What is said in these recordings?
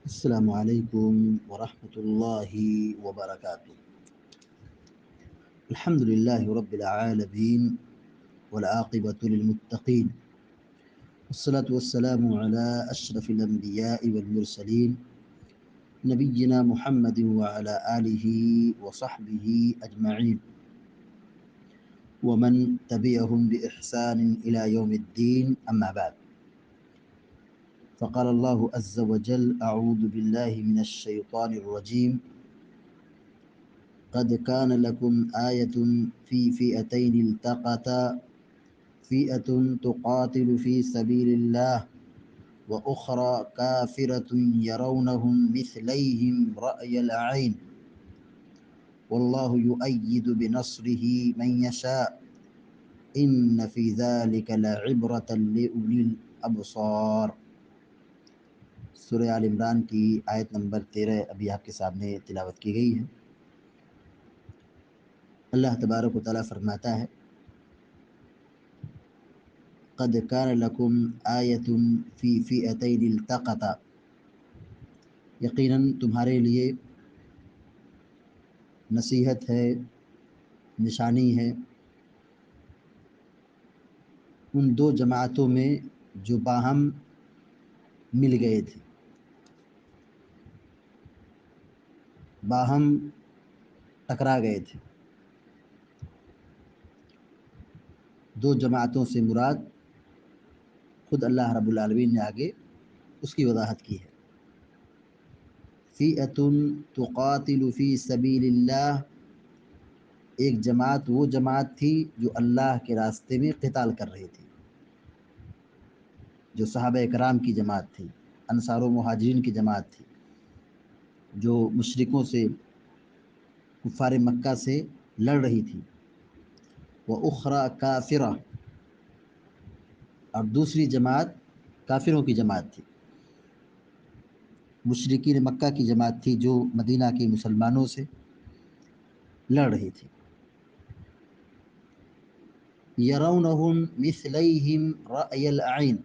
السلام عليكم ورحمة الله وبركاته. الحمد لله رب العالمين والعاقبة للمتقين، والصلاة والسلام على أشرف الأنبياء والمرسلين نبينا محمد وعلى آله وصحبه أجمعين ومن تبعهم بإحسان إلى يوم الدين. أما بعد، فقال الله عز وجل: أعوذ بالله من الشيطان الرجيم. قد كان لكم آية في فئتين التقتا، فئة تقاتل في سبيل الله وأخرى كافرة يرونهم مثليهم رأي العين والله يؤيد بنصره من يشاء إن في ذلك لعبرة لأولي الأبصار۔ سورہ آل عمران کی آیت نمبر 13 ابھی آپ کے سامنے تلاوت کی گئی ہے۔ اللہ تبارک و تعالیٰ فرماتا ہے: قد کان لکم آیۃ فی فئتین التقتا، یقیناً تمہارے لیے نصیحت ہے، نشانی ہے ان دو جماعتوں میں جو باہم مل گئے تھے، باہم ٹکرا گئے تھے۔ دو جماعتوں سے مراد خود اللہ رب العالمین نے آگے اس کی وضاحت کی ہے۔ فئۃ تقاتل فی سبیل اللہ، ایک جماعت وہ جماعت تھی جو اللہ کے راستے میں قتال کر رہی تھی، جو صحابہ کرام کی جماعت تھی، انصار و مہاجرین کی جماعت تھی، جو مشرکوں سے، کفار مکہ سے لڑ رہی تھی۔ وَأُخْرَى کافرہ، اور دوسری جماعت کافروں کی جماعت تھی، مشرکین مکہ کی جماعت تھی جو مدینہ کے مسلمانوں سے لڑ رہی تھی۔ یرونہم مثلیہم رأی العین،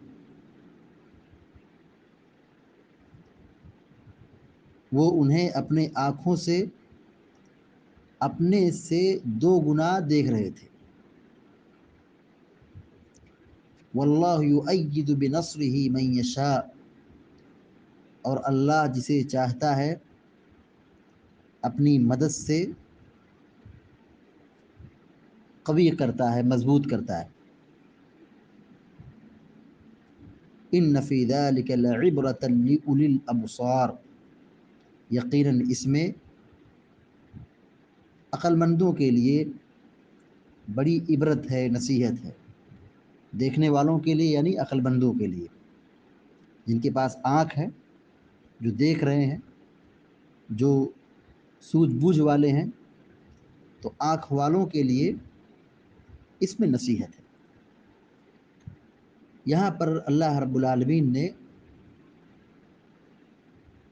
وہ انہیں اپنے آنکھوں سے اپنے سے دو گنا دیکھ رہے تھے۔ واللہ یؤید بنصرہ من یشاء، اور اللہ جسے چاہتا ہے اپنی مدد سے قوی کرتا ہے، مضبوط کرتا ہے۔ ان فی ذلک لعبرۃ لأولی الابصار، یقیناً اس میں عقل مندوں کے لیے بڑی عبرت ہے، نصیحت ہے۔ دیکھنے والوں کے لیے یعنی عقل مندوں کے لیے، جن کے پاس آنکھ ہے، جو دیکھ رہے ہیں، جو سوجھ بوجھ والے ہیں، تو آنکھ والوں کے لیے اس میں نصیحت ہے۔ یہاں پر اللہ رب العالمین نے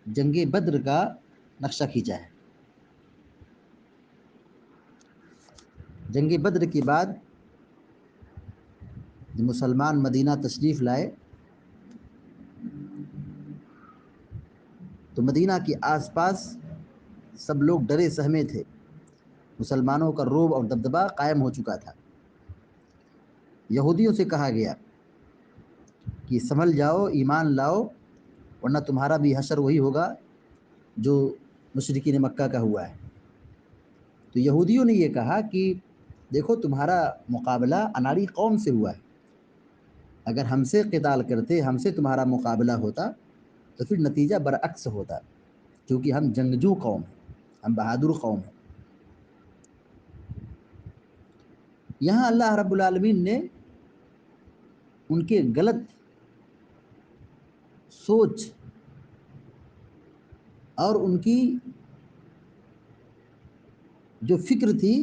جنگ بدر کا نقشہ کھینچا ہے۔ جنگ بدر کے بعد جب مسلمان مدینہ تشریف لائے تو مدینہ کے آس پاس سب لوگ ڈرے سہمے تھے، مسلمانوں کا رعب اور دبدبہ قائم ہو چکا تھا۔ یہودیوں سے کہا گیا کہ سنبھل جاؤ، ایمان لاؤ، ورنہ تمہارا بھی حشر وہی ہوگا جو مشرکین مکہ کا ہوا ہے۔ تو یہودیوں نے یہ کہا کہ دیکھو تمہارا مقابلہ اناری قوم سے ہوا ہے، اگر ہم سے قتال کرتے، ہم سے تمہارا مقابلہ ہوتا تو پھر نتیجہ برعکس ہوتا، کیونکہ ہم جنگجو قوم ہیں، ہم بہادر قوم ہیں۔ یہاں اللہ رب العالمین نے ان کے غلط سوچ اور ان کی جو فکر تھی،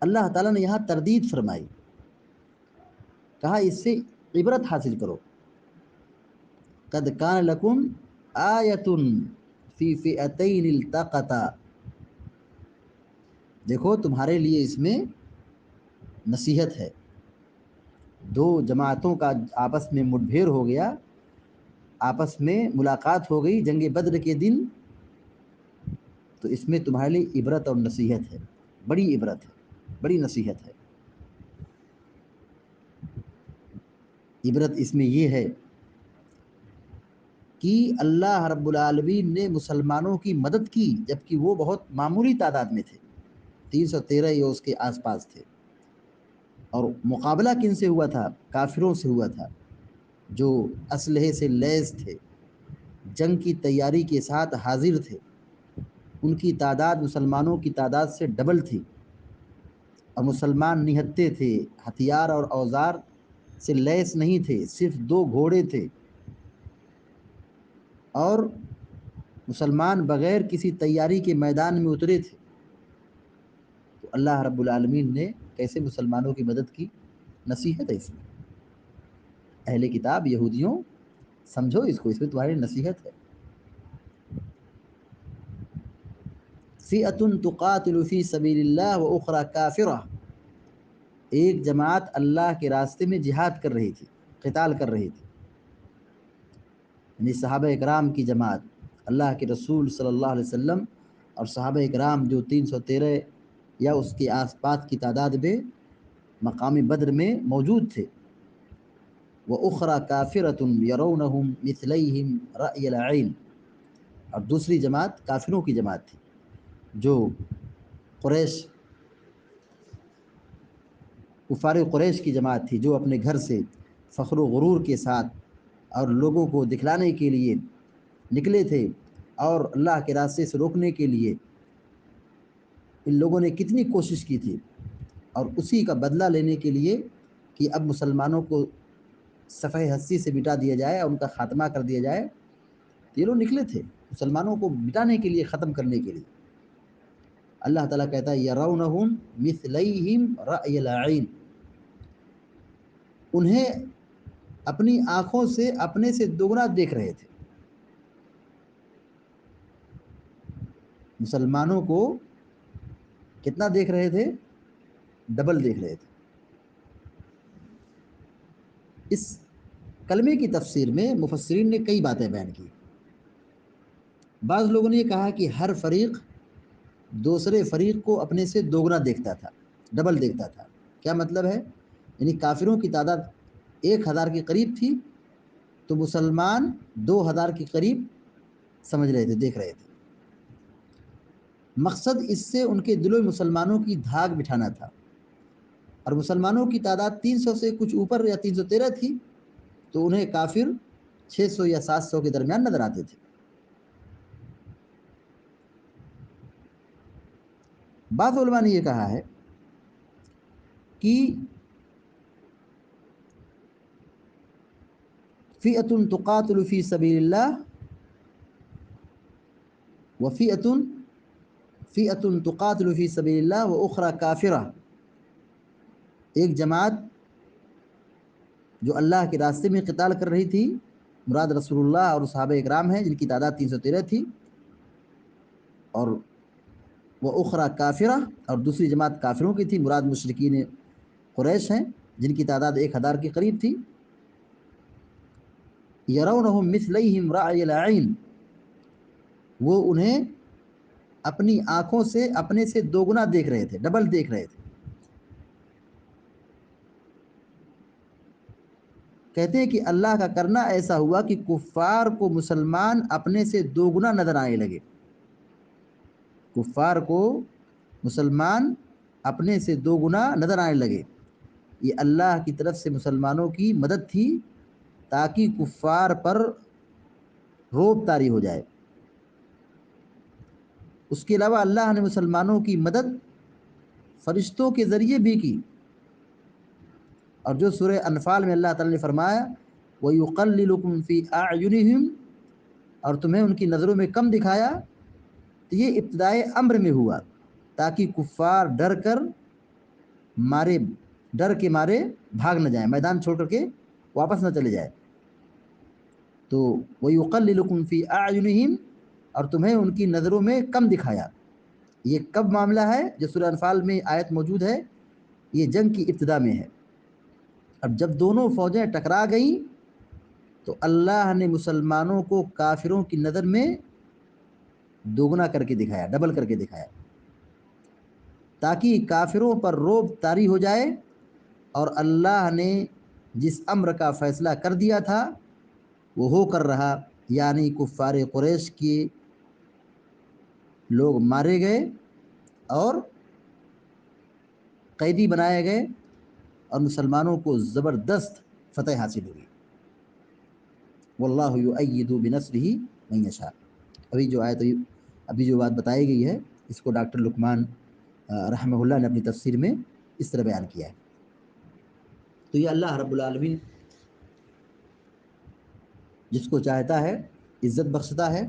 اللہ تعالیٰ نے یہاں تردید فرمائی، کہا اس سے عبرت حاصل کرو۔ قد کان لکم آیۃ فی فئتین التقتا، دیکھو تمہارے لیے اس میں نصیحت ہے۔ دو جماعتوں کا آپس میں مٹ بھیڑ ہو گیا آپس میں ملاقات ہو گئی جنگ بدر کے دن، تو اس میں تمہارے لیے عبرت اور نصیحت ہے، بڑی عبرت ہے، بڑی نصیحت ہے۔ عبرت اس میں یہ ہے کہ اللہ رب العالمین نے مسلمانوں کی مدد کی جبکہ وہ بہت معمولی تعداد میں تھے، 313 یا اس کے آس پاس تھے، اور مقابلہ کن سے ہوا تھا؟ کافروں سے ہوا تھا جو اسلحے سے لیس تھے، جنگ کی تیاری کے ساتھ حاضر تھے، ان کی تعداد مسلمانوں کی تعداد سے ڈبل تھی، اور مسلمان نہتے تھے، ہتھیار اور اوزار سے لیس نہیں تھے، صرف 2 گھوڑے تھے، اور مسلمان بغیر کسی تیاری کے میدان میں اترے تھے۔ تو اللہ رب العالمین نے کیسے مسلمانوں کی مدد کی؟ نصیحت ہے اس میں۔ اہل کتاب یہودیوں، سمجھو اس کو، اس میں تمہاری نصیحت ہے۔ فئۃ تقاتل فی سبیل اللہ و اخری کافرہ، ایک جماعت اللہ کے راستے میں جہاد کر رہی تھی، قتال کر رہی تھی، یعنی صحابہ اکرام کی جماعت، اللہ کے رسول صلی اللہ علیہ وسلم اور صحابہ اکرام جو 313 یا اس کے آس پاس کی تعداد میں مقام بدر میں موجود تھے۔ وَأُخْرَى كَافِرَةٌ يَرَوْنَهُمْ مِثْلَيْهِمْ رَأْيَ الْعَيْنِ، اور دوسری جماعت کافروں کی جماعت تھی جو قریش، کفار قریش کی جماعت تھی، جو اپنے گھر سے فخر و غرور کے ساتھ اور لوگوں کو دکھلانے کے لیے نکلے تھے، اور اللہ کے راستے سے روکنے کے لیے ان لوگوں نے کتنی کوشش کی تھی، اور اسی کا بدلہ لینے کے لیے کہ اب مسلمانوں کو صفحہ ہستی سے مٹا دیا جائے اور ان کا خاتمہ کر دیا جائے، یہ لوگ نکلے تھے مسلمانوں کو مٹانے کے لیے، ختم کرنے کے لیے۔ اللہ تعالیٰ کہتا ہے یرونہم مثلیہم رأی العین، انہیں اپنی آنکھوں سے اپنے سے دوگنا دیکھ رہے تھے، مسلمانوں کو کتنا دیکھ رہے تھے؟ ڈبل دیکھ رہے تھے۔ اس کلمے کی تفسیر میں مفسرین نے کئی باتیں بیان کی۔ بعض لوگوں نے یہ کہا کہ ہر فریق دوسرے فریق کو اپنے سے دوگنا دیکھتا تھا، ڈبل دیکھتا تھا۔ کیا مطلب ہے؟ یعنی کافروں کی تعداد 1000 کے قریب تھی تو مسلمان 2000 کے قریب سمجھ رہے تھے، دیکھ رہے تھے۔ مقصد اس سے ان کے دلوں میں مسلمانوں کی دھاگ بٹھانا تھا، اور مسلمانوں کی تعداد 300 سے کچھ اوپر یا 313 تھی، تو انہیں کافر 600 یا 700 کے درمیان نظر آتے تھے۔ بعض علماء نے یہ کہا ہے کہ فئۃ تقاتل فی سبیل اللہ فئۃ تقاتل فی سبیل اللہ و اخری کافرہ، ایک جماعت جو اللہ کے راستے میں قتال کر رہی تھی، مراد رسول اللہ اور صحابہ اکرام ہیں جن کی تعداد 313 تھی، اور وہ اخری کافرہ، اور دوسری جماعت کافروں کی تھی، مراد مشرکین قریش ہیں جن کی تعداد 1000 کے قریب تھی۔ یرونہم مثلیہم رأی العین، وہ انہیں اپنی آنکھوں سے اپنے سے دوگنا دیکھ رہے تھے، ڈبل دیکھ رہے تھے۔ کہتے ہیں کہ اللہ کا کرنا ایسا ہوا کہ کفار کو مسلمان اپنے سے دوگنا نظر آنے لگے، کفار کو مسلمان اپنے سے دوگنا نظر آنے لگے۔ یہ اللہ کی طرف سے مسلمانوں کی مدد تھی تاکہ کفار پر رعب طاری ہو جائے۔ اس کے علاوہ اللہ نے مسلمانوں کی مدد فرشتوں کے ذریعے بھی کی، اور جو سورہ انفال میں اللہ تعالیٰ نے فرمایا وَيُقَلِّلُكُمْ فِي أَعْيُنِهِمْ، اور تمہیں ان کی نظروں میں کم دکھایا، تو یہ ابتدائے امر میں ہوا تاکہ کفار ڈر کے مارے بھاگ نہ جائیں، میدان چھوڑ کر کے واپس نہ چلے جائیں۔ تو وَيُقَلِّلُكُمْ فِي أَعْيُنِهِمْ، اور تمہیں ان کی نظروں میں کم دکھایا۔ یہ کب معاملہ ہے جو سورہ انفال میں آیت موجود ہے؟ یہ جنگ کی ابتدا میں ہے۔ اب جب دونوں فوجیں ٹکرا گئیں تو اللہ نے مسلمانوں کو کافروں کی نظر میں دوگنا کر کے دکھایا، ڈبل کر کے دکھایا، تاکہ کافروں پر رعب طاری ہو جائے، اور اللہ نے جس امر کا فیصلہ کر دیا تھا وہ ہو کر رہا، یعنی کفار قریش کے لوگ مارے گئے اور قیدی بنائے گئے، اور مسلمانوں کو زبردست فتح حاصل ہوئی۔ واللہ یؤید بنصرہ من یشاء۔ ابھی جو بات بتائی گئی ہے اس کو ڈاکٹر لقمان رحمہ اللہ نے اپنی تفسیر میں اس طرح بیان کیا ہے۔ تو یہ اللہ رب العالمین جس کو چاہتا ہے عزت بخشتا ہے،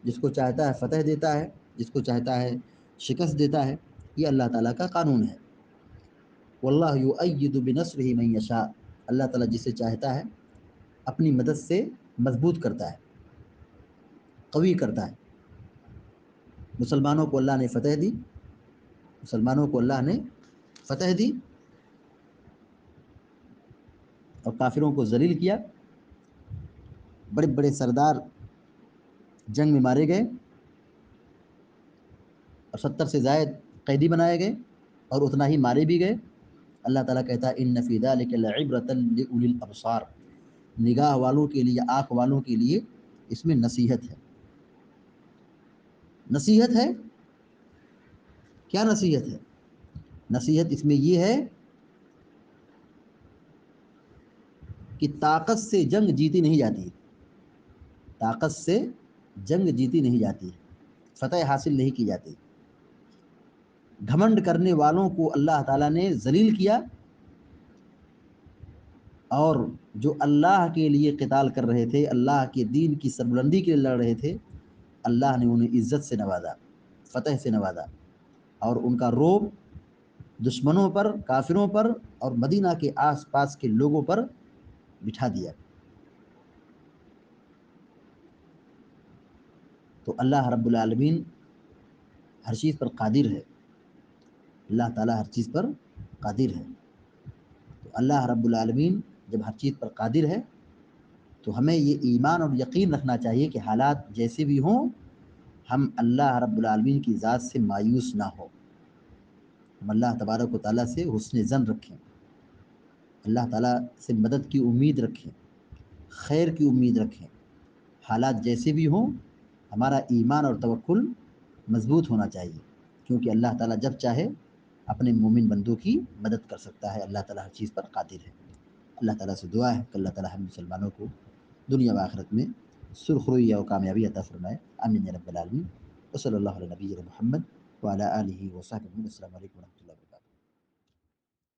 جس کو چاہتا ہے فتح دیتا ہے، جس کو چاہتا ہے شکست دیتا ہے، یہ اللہ تعالیٰ کا قانون ہے۔ واللہ یؤید بنصرہ من یشاء، اللہ تعالیٰ جسے چاہتا ہے اپنی مدد سے مضبوط کرتا ہے، قوی کرتا ہے۔ مسلمانوں کو اللہ نے فتح دی، مسلمانوں کو اللہ نے فتح دی اور کافروں کو ذلیل کیا۔ بڑے بڑے سردار جنگ میں مارے گئے اور 70 سے زائد قیدی بنائے گئے اور اتنا ہی مارے بھی گئے۔ اللہ تعالیٰ کہتا ہے ان فی ذلک لعبرۃ لأولی الابصار، نگاہ والوں کے لیے، آنکھ والوں کے لیے اس میں نصیحت ہے۔ نصیحت ہے، کیا نصیحت ہے؟ نصیحت اس میں یہ ہے کہ طاقت سے جنگ جیتی نہیں جاتی، طاقت سے جنگ جیتی نہیں جاتی، فتح حاصل نہیں کی جاتی۔ گھمنڈ کرنے والوں کو اللہ تعالیٰ نے ذلیل کیا، اور جو اللہ کے لیے قتال کر رہے تھے، اللہ کے دین کی سربلندی کے لیے لڑ رہے تھے، اللہ نے انہیں عزت سے نوازا، فتح سے نوازا، اور ان کا رعب دشمنوں پر، کافروں پر اور مدینہ کے آس پاس کے لوگوں پر بٹھا دیا۔ تو اللہ رب العالمین ہر چیز پر قادر ہے، اللہ تعالیٰ ہر چیز پر قادر ہے۔ تو اللہ رب العالمین جب ہر چیز پر قادر ہے تو ہمیں یہ ایمان اور یقین رکھنا چاہیے کہ حالات جیسے بھی ہوں ہم اللہ رب العالمین کی ذات سے مایوس نہ ہو، ہم اللہ تبارک و تعالیٰ سے حسن ظن رکھیں، اللہ تعالیٰ سے مدد کی امید رکھیں، خیر کی امید رکھیں۔ حالات جیسے بھی ہوں ہمارا ایمان اور توکل مضبوط ہونا چاہیے، کیونکہ اللہ تعالیٰ جب چاہے اپنے مومن بندوں کی مدد کر سکتا ہے، اللہ تعالیٰ ہر چیز پر قادر ہے۔ اللہ تعالیٰ سے دعا ہے کہ اللہ تعالیٰ ہم مسلمانوں کو دنیا و آخرت میں سرخ روی و کامیابی عطا فرمائے، آمین یا رب العالمین۔ وصلی اللہ علی نبینا محمد وعلی آلہ وصحبہ۔ السلام علیکم ورحمۃ اللہ وبرکاتہ۔